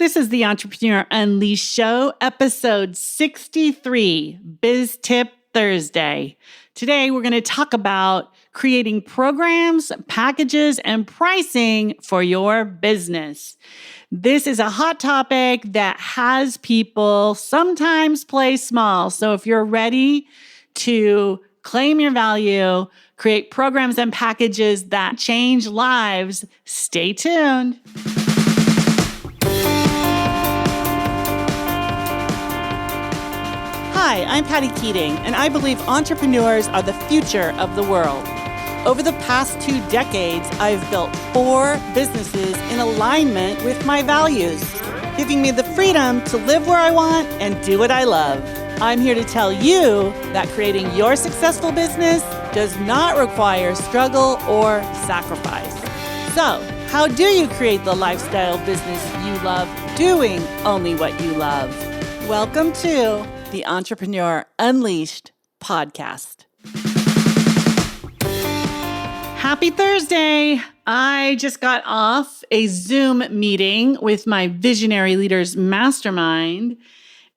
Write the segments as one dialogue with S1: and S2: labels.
S1: This is the Entrepreneur Unleashed Show, episode 63, Biz Tip Thursday. Today, we're going to talk about creating programs, packages, and pricing for your business. This is a hot topic that has people sometimes play small. So if you're ready to claim your value, create programs and packages that change lives, stay tuned. Hi, I'm Patty Keating, and I believe entrepreneurs are the future of the world. Over the past 2 decades, I've built 4 businesses in alignment with my values, giving me the freedom to live where I want and do what I love. I'm here to tell you that creating your successful business does not require struggle or sacrifice. So, how do you create the lifestyle business you love doing only what you love? Welcome to the Entrepreneur Unleashed podcast. Happy Thursday. I just got off a Zoom meeting with my Visionary Leaders Mastermind,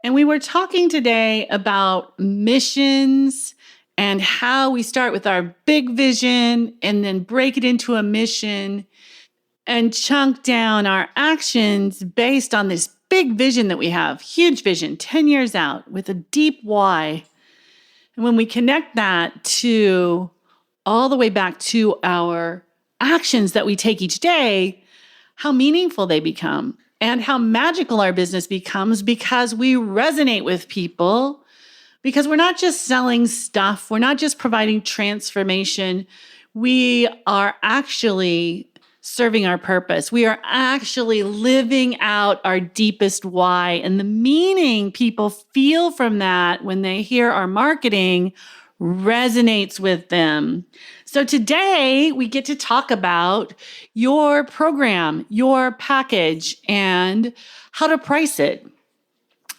S1: and we were talking today about missions and how we start with our big vision and then break it into a mission and chunk down our actions based on this big vision that we have, huge vision, 10 years out with a deep why. And when we connect that to all the way back to our actions that we take each day, how meaningful they become and how magical our business becomes because we resonate with people, because we're not just selling stuff, we're not just providing transformation, we are actually serving our purpose. We are actually living out our deepest why. And the meaning people feel from that when they hear our marketing resonates with them. So today we get to talk about your program, your package, and how to price it.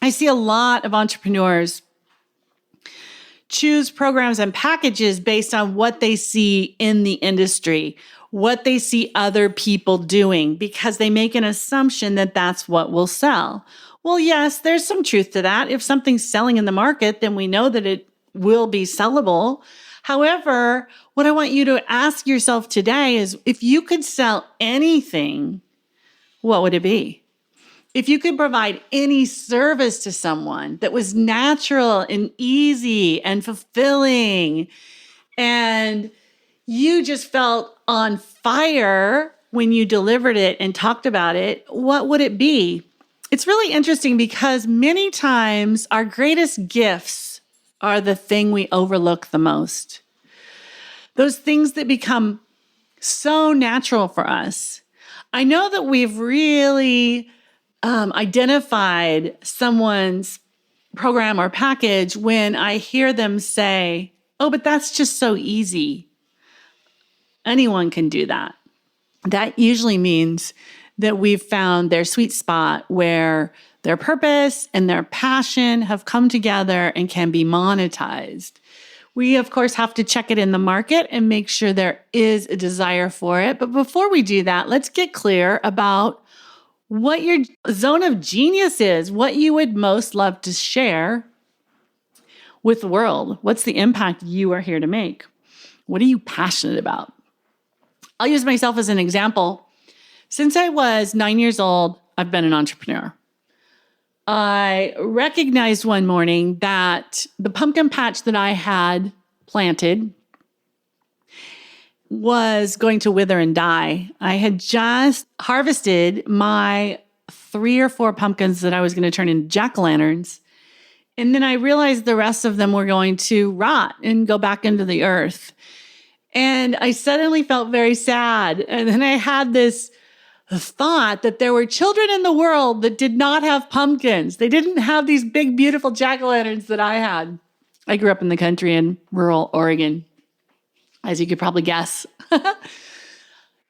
S1: I see a lot of entrepreneurs choose programs and packages based on what they see in the industry, what they see other people doing, because they make an assumption that that's what will sell. Well, yes, there's some truth to that. If something's selling in the market, then we know that it will be sellable. However, what I want you to ask yourself today is, if you could sell anything, what would it be? If you could provide any service to someone that was natural and easy and fulfilling, and you just felt on fire when you delivered it and talked about it, what would it be? It's really interesting because many times our greatest gifts are the thing we overlook the most. Those things that become so natural for us. I know that we've really identified someone's program or package when I hear them say, "Oh, but that's just so easy. Anyone can do that." That usually means that we've found their sweet spot where their purpose and their passion have come together and can be monetized. We, of course, have to check it in the market and make sure there is a desire for it. But before we do that, let's get clear about what your zone of genius is, what you would most love to share with the world. What's the impact you are here to make? What are you passionate about? I'll use myself as an example. Since I was 9 years old, I've been an entrepreneur. I recognized one morning that the pumpkin patch that I had planted was going to wither and die. I had just harvested my 3 or 4 pumpkins that I was going to turn into jack-o'-lanterns. And then I realized the rest of them were going to rot and go back into the earth. And I suddenly felt very sad. And then I had this thought that there were children in the world that did not have pumpkins. They didn't have these big, beautiful jack-o'-lanterns that I had. I grew up in the country in rural Oregon, as you could probably guess.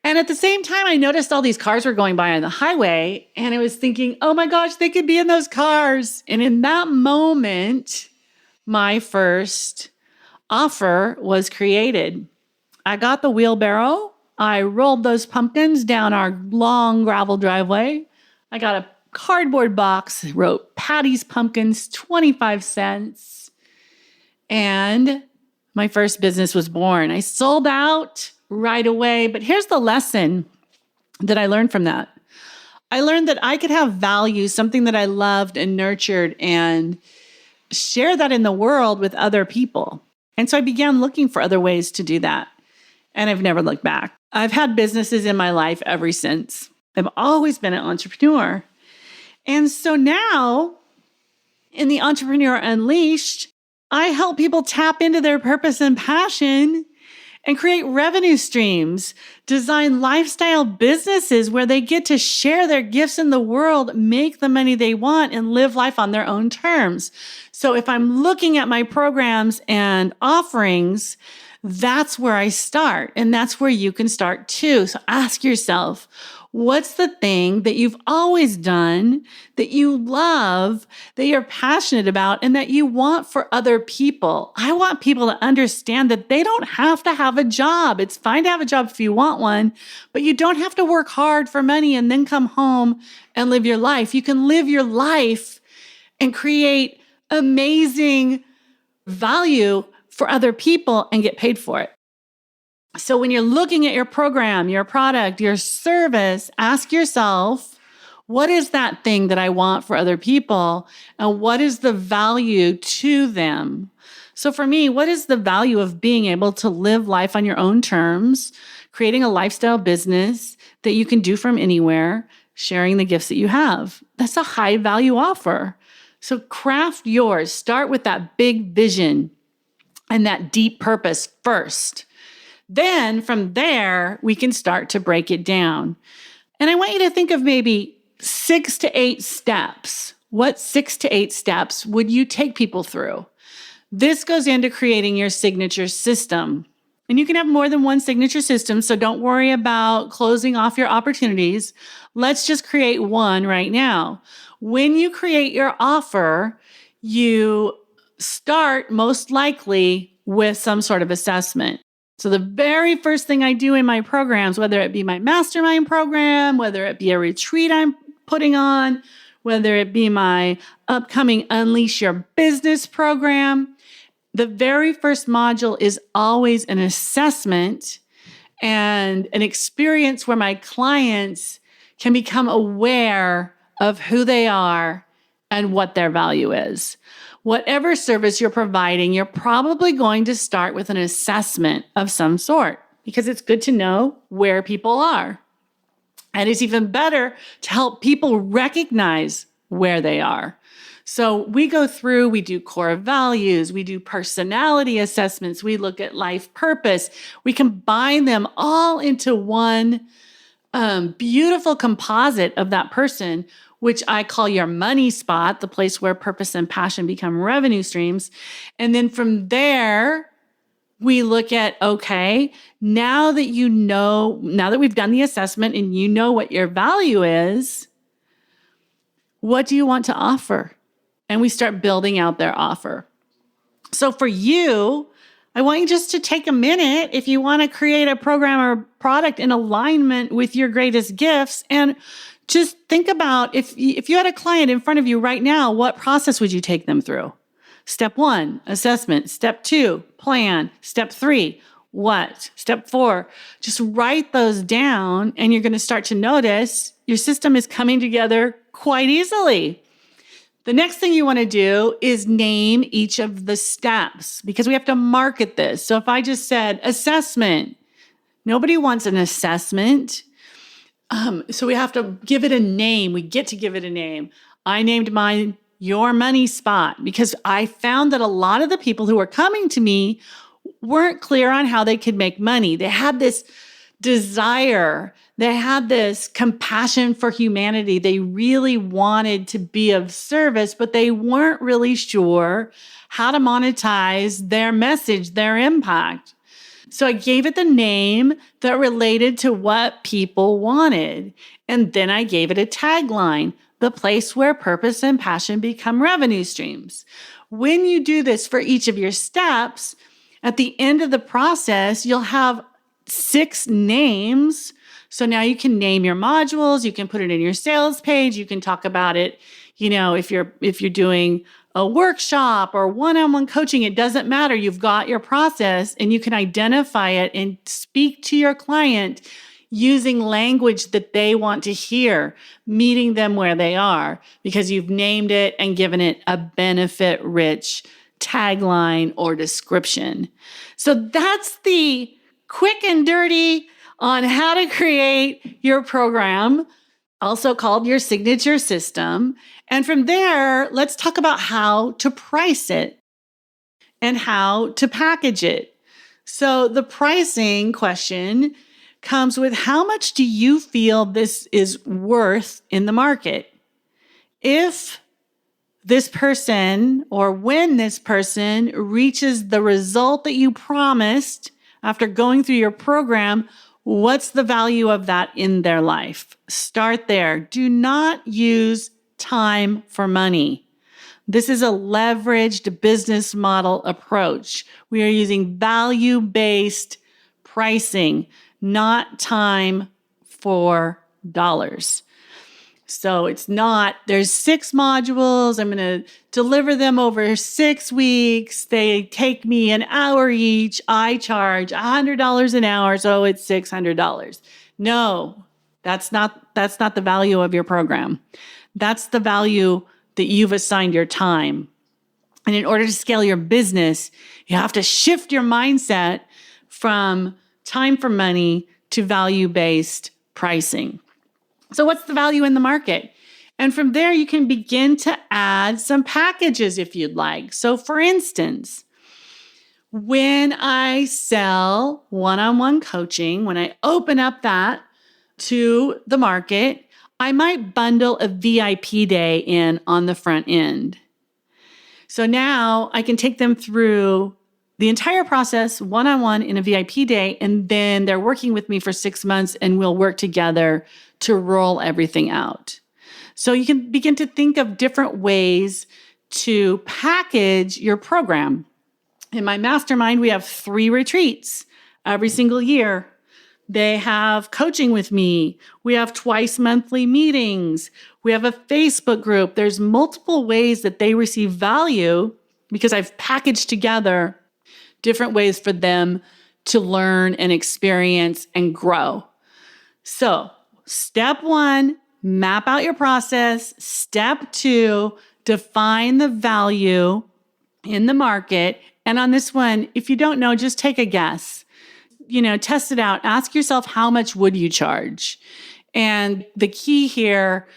S1: And at the same time, I noticed all these cars were going by on the highway, and I was thinking, oh my gosh, they could be in those cars. And in that moment, my first offer was created. I got the wheelbarrow. I rolled those pumpkins down our long gravel driveway. I got a cardboard box, wrote Patty's Pumpkins, 25 cents. And my first business was born. I sold out right away. But here's the lesson that I learned from that. I learned that I could have value, something that I loved and nurtured, and share that in the world with other people. And so I began looking for other ways to do that. And I've never looked back. I've had businesses in my life ever since. I've always been an entrepreneur. And so now, in the Entrepreneur Unleashed, I help people tap into their purpose and passion and create revenue streams, design lifestyle businesses where they get to share their gifts in the world, make the money they want, and live life on their own terms. So if I'm looking at my programs and offerings, that's where I start. And that's where you can start too. So ask yourself, what's the thing that you've always done, that you love, that you're passionate about, and that you want for other people? I want people to understand that they don't have to have a job. It's fine to have a job if you want one, but you don't have to work hard for money and then come home and live your life. You can live your life and create amazing value for other people and get paid for it. So when you're looking at your program, your product, your service, ask yourself, what is that thing that I want for other people? And what is the value to them? So for me, what is the value of being able to live life on your own terms, creating a lifestyle business that you can do from anywhere, sharing the gifts that you have? That's a high value offer. So craft yours. Start with that big vision and that deep purpose first. Then from there, we can start to break it down. And I want you to think of maybe 6 to 8 steps. What 6 to 8 steps would you take people through? This goes into creating your signature system. And you can have more than one signature system, so don't worry about closing off your opportunities. Let's just create one right now. When you create your offer, you start most likely with some sort of assessment. So the very first thing I do in my programs, whether it be my mastermind program, whether it be a retreat I'm putting on, whether it be my upcoming Unleash Your Business program, the very first module is always an assessment and an experience where my clients can become aware of who they are and what their value is. Whatever service you're providing, you're probably going to start with an assessment of some sort because it's good to know where people are. And it's even better to help people recognize where they are. So we go through, we do core values, we do personality assessments, we look at life purpose. We combine them all into one beautiful composite of that person, which I call your money spot, the place where purpose and passion become revenue streams. And then from there, we look at, okay, now that we've done the assessment and you know what your value is, what do you want to offer? And we start building out their offer. So for you, I want you just to take a minute if you want to create a program or product in alignment with your greatest gifts, and just think about if you had a client in front of you right now, what process would you take them through? Step 1, assessment. Step 2, plan. Step 3, what? Step 4, just write those down, and you're going to start to notice your system is coming together quite easily. The next thing you want to do is name each of the steps because we have to market this. So if I just said assessment, nobody wants an assessment. So we have to give it a name. We get to give it a name. I named mine Your Money Spot because I found that a lot of the people who were coming to me weren't clear on how they could make money. They had this desire. They had this compassion for humanity. They really wanted to be of service, but they weren't really sure how to monetize their message, their impact. So I gave it the name that related to what people wanted. And then I gave it a tagline, the place where purpose and passion become revenue streams. When you do this for each of your steps, at the end of the process, you'll have 6 names. So now you can name your modules, you can put it in your sales page, you can talk about it, if you're doing a workshop or one-on-one coaching, it doesn't matter. You've got your process and you can identify it and speak to your client using language that they want to hear, meeting them where they are because you've named it and given it a benefit-rich tagline or description. So that's the quick and dirty on how to create your program, also called your signature system. And from there, let's talk about how to price it and how to package it. So the pricing question comes with how much do you feel this is worth in the market? If this person or when this person reaches the result that you promised after going through your program, what's the value of that in their life? Start there. Do not use time for money. This is a leveraged business model approach. We are using value-based pricing, not time for dollars. So it's not, there's 6 modules. I'm going to deliver them over 6 weeks. They take me an hour each. I charge $100 an hour. So it's $600. No, that's not the value of your program. That's the value that you've assigned your time. And in order to scale your business, you have to shift your mindset from time for money to value-based pricing. So what's the value in the market? And from there, you can begin to add some packages if you'd like. So for instance, when I sell one-on-one coaching, when I open up that to the market, I might bundle a VIP day in on the front end. So now I can take them through the entire process one-on-one in a VIP day, and then they're working with me for 6 months and we'll work together to roll everything out. So you can begin to think of different ways to package your program. In my mastermind, we have 3 retreats every single year. They have coaching with me. We have twice monthly meetings. We have a Facebook group. There's multiple ways that they receive value because I've packaged together different ways for them to learn and experience and grow. So, step 1, map out your process. Step 2, define the value in the market. And on this one, if you don't know, just take a guess. Test it out. Ask yourself, how much would you charge? And the key here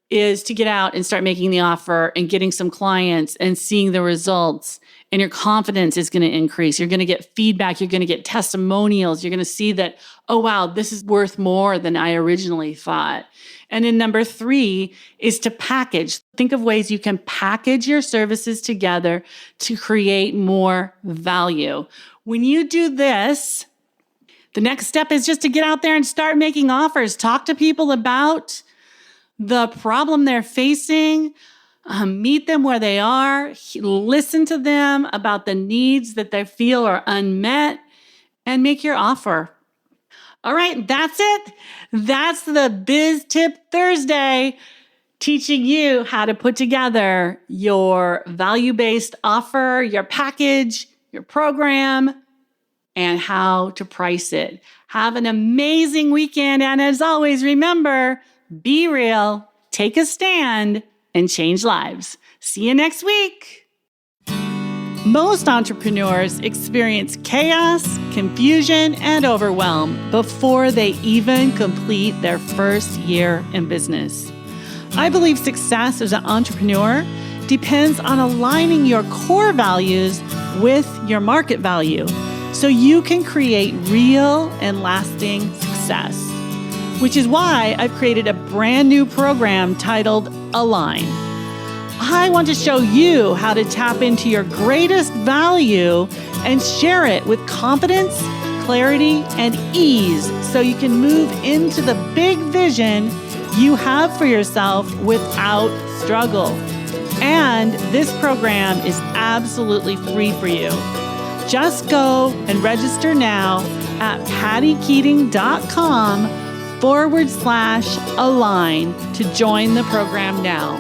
S1: is to get out and start making the offer and getting some clients and seeing the results. And your confidence is going to increase. You're going to get feedback. You're going to get testimonials. You're going to see that, oh, wow, this is worth more than I originally thought. And then number 3 is to package. Think of ways you can package your services together to create more value. When you do this, the next step is just to get out there and start making offers. Talk to people about the problem they're facing. Meet them where they are, listen to them about the needs that they feel are unmet, and make your offer. All right, that's it. That's the Biz Tip Thursday, teaching you how to put together your value-based offer, your package, your program, and how to price it. Have an amazing weekend. And as always, remember, be real, take a stand, and change lives. See you next week. Most entrepreneurs experience chaos, confusion, and overwhelm before they even complete their first year in business. I believe success as an entrepreneur depends on aligning your core values with your market value so you can create real and lasting success. Which is why I've created a brand new program titled Align. I want to show you how to tap into your greatest value and share it with confidence, clarity, and ease so you can move into the big vision you have for yourself without struggle. And this program is absolutely free for you. Just go and register now at pattykeating.com /align to join the program now.